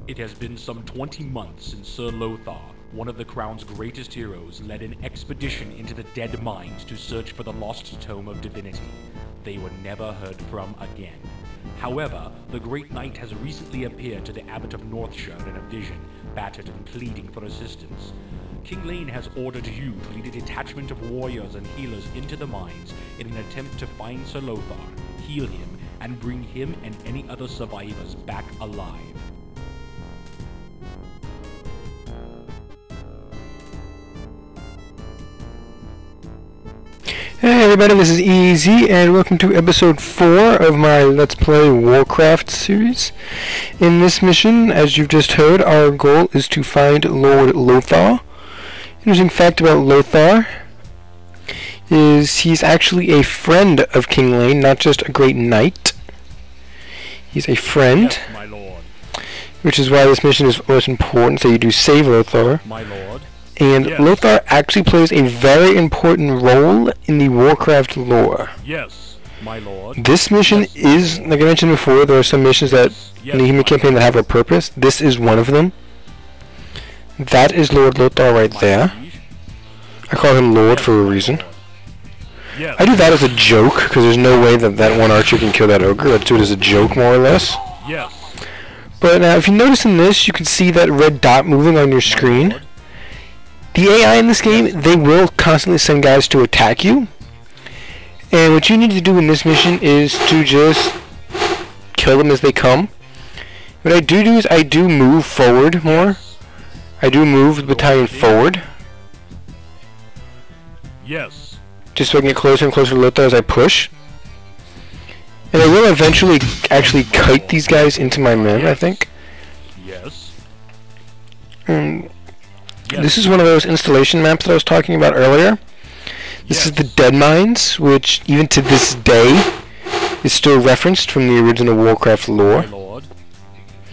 It has been some 20 months since Sir Lothar, one of the Crown's greatest heroes, led an expedition into the Dead Mines to search for the lost Tome of Divinity. They were never heard from again. However, the Great Knight has recently appeared to the Abbot of Northshire in a vision, battered and pleading for assistance. King Lane has ordered you to lead a detachment of warriors and healers into the mines in an attempt to find Sir Lothar, heal him, and bring him and any other survivors back alive. Hey everybody, this is Easy, and welcome to episode 4 of my Let's Play Warcraft series. In this mission, as you've just heard, our goal is to find Lord Lothar. Interesting fact about Lothar is he's actually a friend of King Lane, not just a great knight. He's a friend, Yes, my lord. Which is why this mission is most important, so you do save Lothar. My lord. And Yes. Lothar actually plays a very important role in the Warcraft lore. Yes, my lord. This mission is, like I mentioned before, there are some missions that in the human campaign that have a purpose. This is one of them. That is Lord Lothar right there. I call him Lord for a reason. Yes. I do that as a joke, because there's no way that that one archer can kill that ogre. Let's do it as a joke, more or less. Yes. But now, if you notice in this, you can see that red dot moving on your screen. The AI in this game, they will constantly send guys to attack you. And what you need to do in this mission is to just kill them as they come. What I do is I do move forward more. I do move the battalion forward. Yes. Just so I can get closer and closer to Lothar as I push. And I will eventually actually kite these guys into my men, I think. Yes. This is one of those installation maps that I was talking about earlier. This is the Dead Mines, which even to this day is still referenced from the original Warcraft lore. My lord.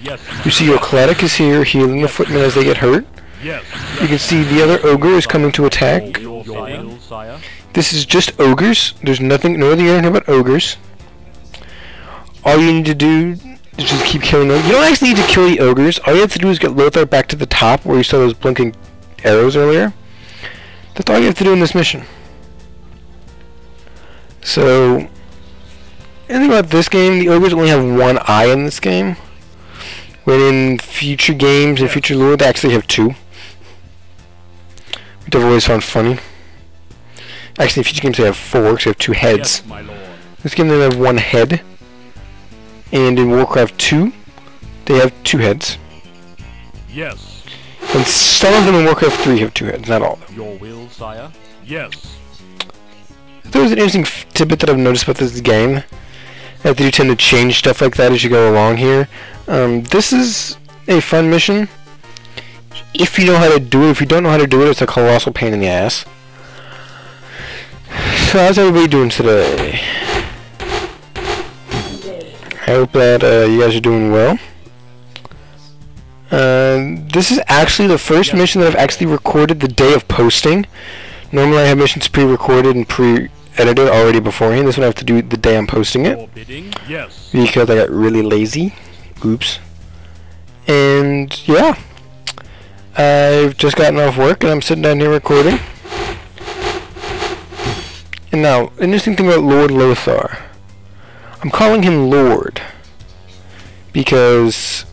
Yes. You see your Cleric is here healing the footmen as they get hurt. Yes. You can see the other ogre is coming to attack. Your will, sire. This is just ogres. There's nothing, no other anything about ogres. All you need to do is just keep killing them. You don't actually need to kill the ogres. All you have to do is get Lothar back to the top where you saw those blinking arrows earlier. That's all you have to do in this mission. So, anything about this game, the ogres only have one eye in this game. When in future games and future lore, they actually have two. Which I've always found funny. Actually, in future games they have four, because they have two heads. Yes, my lord. This game they have one head. And in Warcraft 2, they have two heads. Yes. And some of them in Warcraft 3 have two heads, not all of them. Your will, sire. Yes. There was an interesting tidbit that I've noticed about this game. That you tend to change stuff like that as you go along here. This is a fun mission. If you know how to do it. If you don't know how to do it, it's a colossal pain in the ass. So how's everybody doing today? I hope that you guys are doing well. This is actually the first mission that I've actually recorded the day of posting. Normally I have missions pre-recorded and pre-edited already beforehand. This one I have to do the day I'm posting it. Yes. Because I got really lazy. Oops. And yeah. I've just gotten off work and I'm sitting down here recording. And now, an interesting thing about Lord Lothar. I'm calling him Lord because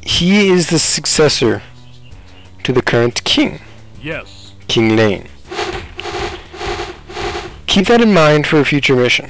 he is the successor to the current king. Yes. King Lane. Keep that in mind for a future mission.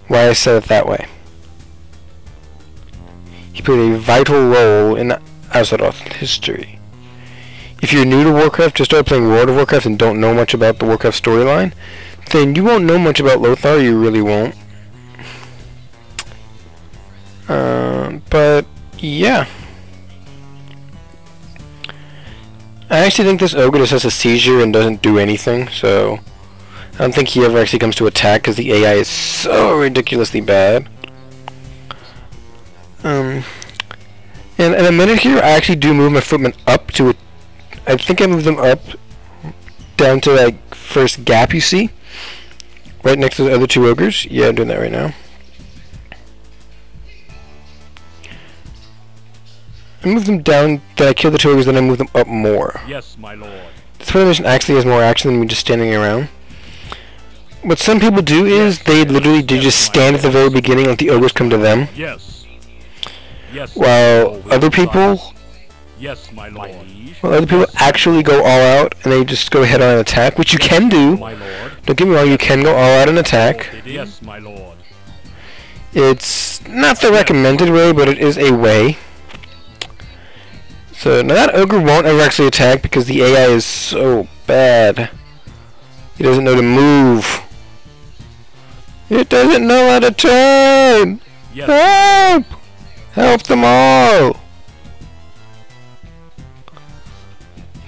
Why I said it that way. He played a vital role in Azeroth history. If you're new to Warcraft, just started playing World of Warcraft and don't know much about the Warcraft storyline, then you won't know much about Lothar, you really won't. But yeah. I actually think this ogre just has a seizure and doesn't do anything, so I don't think he ever actually comes to attack because the AI is so ridiculously bad. And in a minute here, I actually do move my footmen up to a... I think I moved them up down to like first gap you see. Right next to the other two ogres. Yeah, I'm doing that right now. I move them down, then I kill the 2 ogres, then I move them up more. Yes, my lord. This part of the mission actually has more action than me just standing around. What some people do is they literally do just stand at the very beginning, let the ogres come to them. Yes. Yes. While other people, yes, my lord. Actually go all out and they just go head on and attack, which you can do. My lord. Don't get me wrong, you can go all out and attack. Yes, my lord. It's not the recommended way, but it is a way. So now that ogre won't ever actually attack because the AI is so bad. He doesn't know to move. It doesn't know how to turn! Yes. Help! Help them all!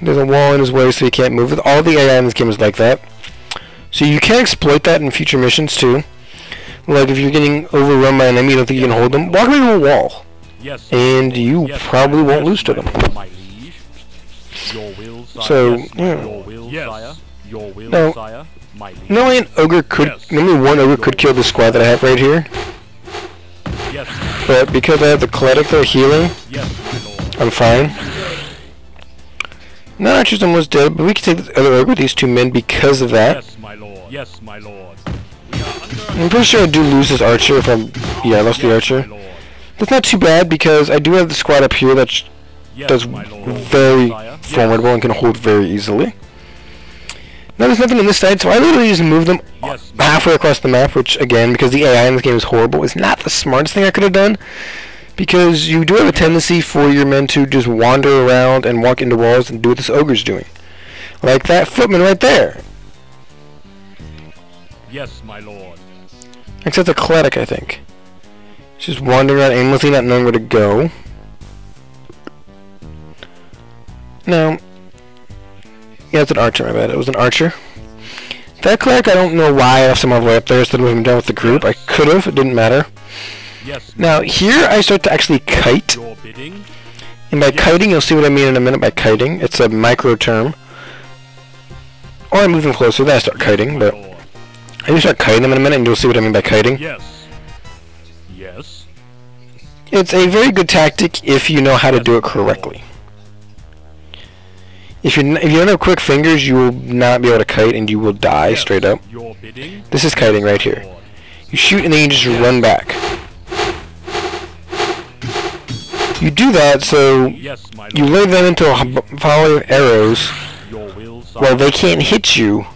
There's a wall in his way so he can't move. All the AI in this game is like that. So you can exploit that in future missions too. Like if you're getting overrun by an enemy, you don't think you can hold them, walk into a wall. Yes. And you probably won't lose to them. My liege. Your will, sire. So, yes, yeah. Your will, sire. Your will, No. sire. My liege. Normally an ogre could, normally one ogre could kill the squad that I have right here. Yes. But because I have the Cleric there healing, Yes, my lord. I'm fine. Not archer's almost dead, but we can take the other ogre with these 2 men because of that. Yes, my lord. Yes, my lord. We are under I'm pretty sure I do lose this archer if I'm... Yeah, I lost the archer. my lord. That's not too bad because I do have the squad up here that Yes, does my lord. very Sire. formidable and can hold very easily. Now there's nothing on this side, so I literally just move them Yes, halfway across the map, which again, because the AI in this game is horrible, is not the smartest thing I could have done. Because you do have a tendency for your men to just wander around and walk into walls and do what this ogre's doing. Like that footman right there. Yes, my lord. Except the Cleric, I think. Just wandering around aimlessly, not knowing where to go. No. Yeah, it's an archer, my bad. It was an archer. That Cleric, I don't know why I left someone way up there instead of moving down with the group. I could have, it didn't matter. Yes. Now, here I start to actually kite. Your bidding. And by kiting, you'll see what I mean in a minute by kiting. It's a micro term. Or I move them closer, then I start kiting, but Lord. I just start kiting them in a minute and you'll see what I mean by kiting. Yes. Yes. It's a very good tactic if you know how to do it correctly. If you don't have quick fingers, you will not be able to kite and you will die Yes. straight up. Your bidding. This is kiting right here. Lord. You shoot and then you just run back. You do that so Yes, my lord. you lure them into a volley of arrows Your will, sire. while they can't hit you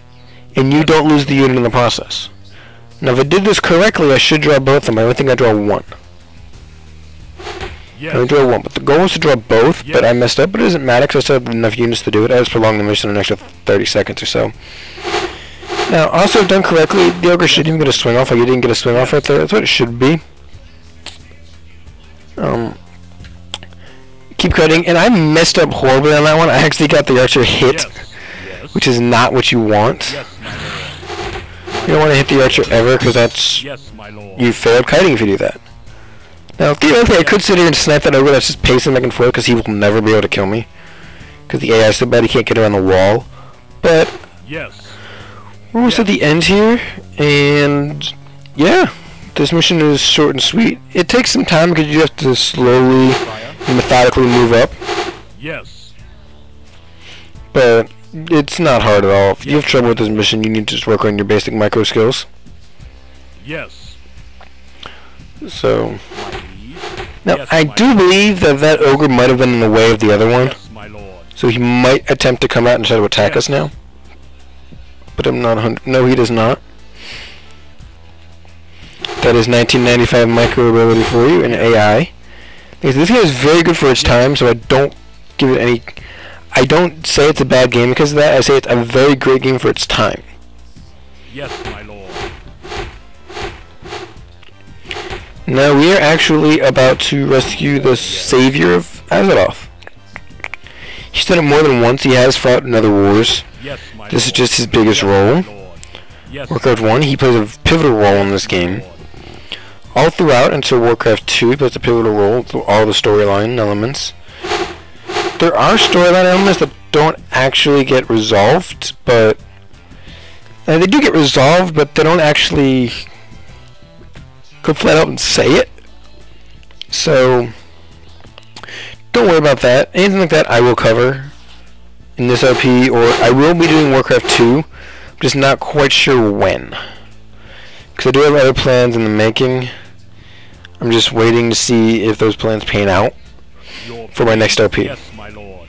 and you don't lose the unit in the process. Now if I did this correctly, I should draw both of them. I don't think I draw one. Yes. I only draw one, but the goal was to draw both, but I messed up, but it doesn't matter because I still have enough units to do it. I just prolonged the mission an extra 30 seconds or so. Now, also if done correctly, the ogre shouldn't even get a swing off. Like you didn't get a swing off right there. That's what it should be. Keep cutting, and I messed up horribly on that one. I actually got the archer hit, Yes. Yes. which is not what you want. Yes, my lord. You don't want to hit the archer ever because that's... Yes, my lord. You failed kiting if you do that. Now, theoretically, I could sit here and snipe that ogre that's just pacing back and forth because he will never be able to kill me. Because the AI is so bad he can't get around the wall. But Yes. we're almost at the end here, and yeah, this mission is short and sweet. It takes some time because you have to slowly Sire. and methodically move up, Yes. but it's not hard at all. If you have trouble with this mission, you need to just work on your basic micro skills. Yes. So, My liege. now Yes, I my do lord. believe that that ogre might have been in the way of the other one, Yes, my lord. so he might attempt to come out and try to attack us now. But I'm not 100. No, he does not. That is 1995 micro ability for you in AI. Because this game is very good for its time, so I don't give it any. I don't say it's a bad game because of that. I say it's a very great game for its time. Yes, my lord. Now we are actually about to rescue the savior of Azeroth. He's done it more than once. He has fought in other wars. Yes, my This is lord. just his biggest role. My lord. Yes. Warcraft 1, he plays a pivotal role in this game. All throughout until Warcraft 2, he plays a pivotal role through all the storyline elements. There are storyline elements that don't actually get resolved, but they do get resolved, but they don't actually go flat out and say it. So don't worry about that. Anything like that I will cover in this LP, or I will be doing Warcraft 2. I'm just not quite sure when. Because I do have other plans in the making. I'm just waiting to see if those plans pan out for my next LP. Yes, my lord.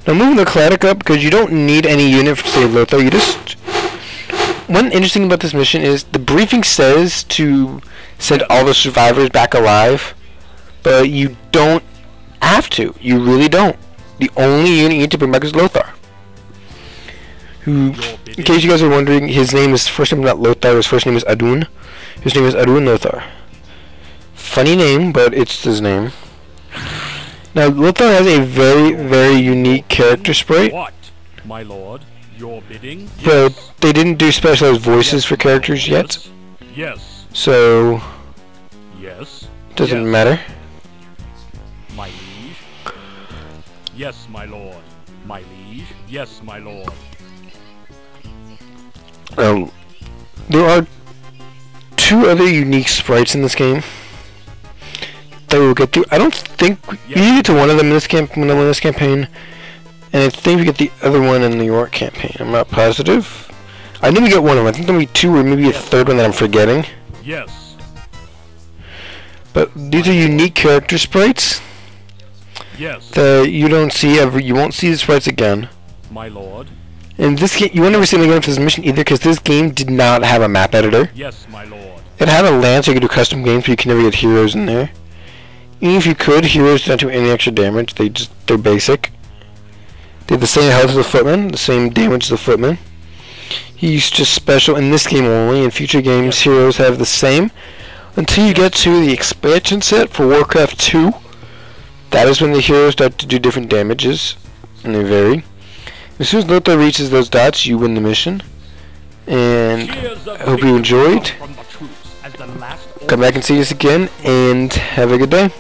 Now moving the Cladic up, because you don't need any unit to save Lothar. You just... One interesting about this mission is the briefing says to send all the survivors back alive, but you don't have to. You really don't. The only unit you need to bring back is Lothar. Who, in case you guys are wondering, his name is, first name not Lothar, his first name is Adun. His name is Adun Lothar. Funny name, but it's his name. Now, Lothar has a very, very unique character sprite. What, my lord? Your bidding? But they didn't do specialized voices for characters yet. Yes. So, Yes. doesn't matter. My liege. Yes, my lord. My liege. Yes, my lord. There are two other unique sprites in this game that we'll get to. I don't think you get to one of them in this campaign, and I think we get the other one in the York campaign. I'm not positive. I think we get one of them. I think there'll be two or maybe a third one that I'm forgetting. Yes. But these are unique character sprites Yes. that you don't see ever. You won't see the sprites again. My lord. And this game, you won't ever see them again for this mission either, because this game did not have a map editor. Yes, my lord. It had a LAN so you could do custom games, but you can never get heroes in there. Even if you could, heroes don't do any extra damage. They're basic. They have the same health as the footman, the same damage as the footman. He's just special in this game only. In future games, heroes have the same. Until you get to the expansion set for Warcraft 2, that is when the heroes start to do different damages, and they vary. As soon as Lothar reaches those dots, you win the mission. And I hope you enjoyed. Come back and see us again, and have a good day.